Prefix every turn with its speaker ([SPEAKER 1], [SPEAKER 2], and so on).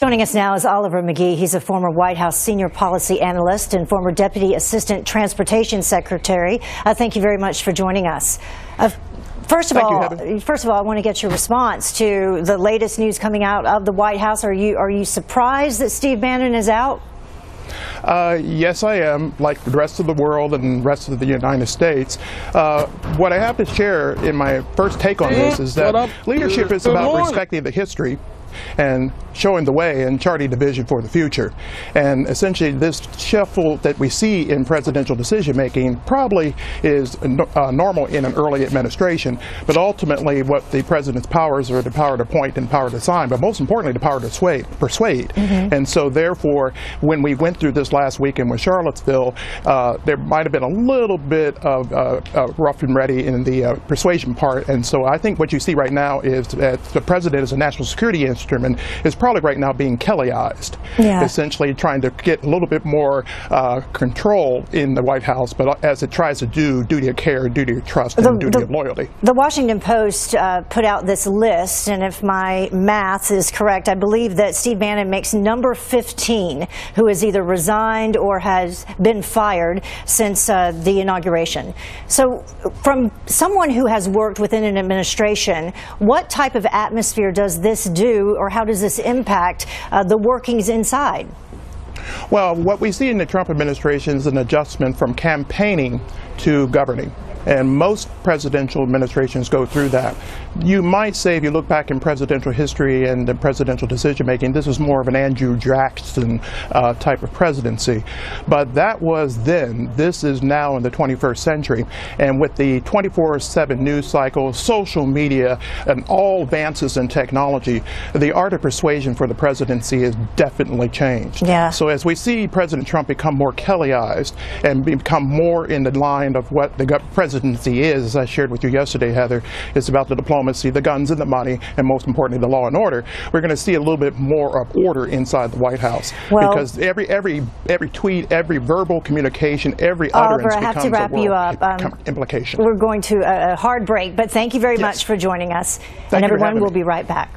[SPEAKER 1] Joining us now is Oliver McGhee. He's a former White House senior policy analyst and former Deputy Assistant Transportation Secretary. Thank you very much for joining us. First of all, I want to get your response to the latest news coming out of the White House. Are you surprised that Steve Bannon is out?
[SPEAKER 2] Yes, I am, like the rest of the world and the rest of the United States. What I have to share in my first take on this is that leadership is about respecting the history and showing the way and charting the vision for the future. And essentially this shuffle that we see in presidential decision making probably is normal in an early administration, but ultimately what the president's powers are the power to appoint and power to sign, but most importantly the power to persuade. And so therefore when we went through this last weekend with Charlottesville, there might have been a little bit of rough and ready in the persuasion part. And so I think what you see right now is that the president is a national security instrument is probably right now being Kellyized, essentially trying to get a little bit more control in the White House, but as it tries to do duty of care, duty of trust, and duty of loyalty. The
[SPEAKER 1] Washington Post put out this list, and if my math is correct, I believe that Steve Bannon makes number 15 who has either resigned or has been fired since the inauguration. So from someone who has worked within an administration, what type of atmosphere does this do, or how does this impact the workings inside?
[SPEAKER 2] Well, what we see in the Trump administration is an adjustment from campaigning to governing. And most presidential administrations go through that. You might say, if you look back in presidential history and the presidential decision making, this is more of an Andrew Jackson type of presidency. But that was then. This is now in the 21st century. And with the 24/7 news cycle, social media, and all advances in technology, the art of persuasion for the presidency has definitely changed. So as we see President Trump become more Kellyized and become more in the line of what the presidency is, as I shared with you yesterday, Heather, it's about the diplomacy, the guns and the money, and most importantly, the law and order. We're going to see a little bit more of order inside the White House, because every tweet, every verbal communication, every utterance becomes a implication.
[SPEAKER 1] We're going to a hard break, but thank you very much for joining us. And everyone, we'll be right back.